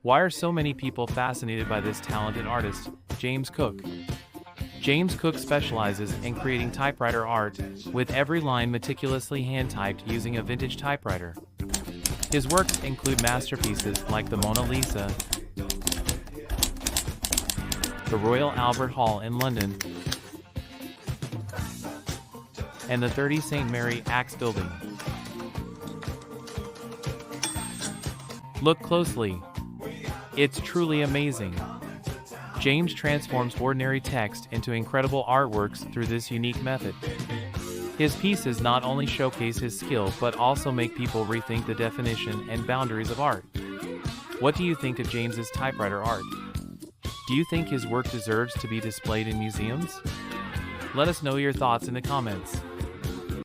Why are so many people fascinated by this talented artist, James Cook? James Cook specializes in creating typewriter art, with every line meticulously hand-typed using a vintage typewriter. His works include masterpieces like the Mona Lisa, the Royal Albert Hall in London, and the 30 St. Mary Axe building. Look closely. It's truly amazing. James transforms ordinary text into incredible artworks through this unique method. His pieces not only showcase his skill but also make people rethink the definition and boundaries of art. What do you think of James's typewriter art? Do you think his work deserves to be displayed in museums? Let us know your thoughts in the comments.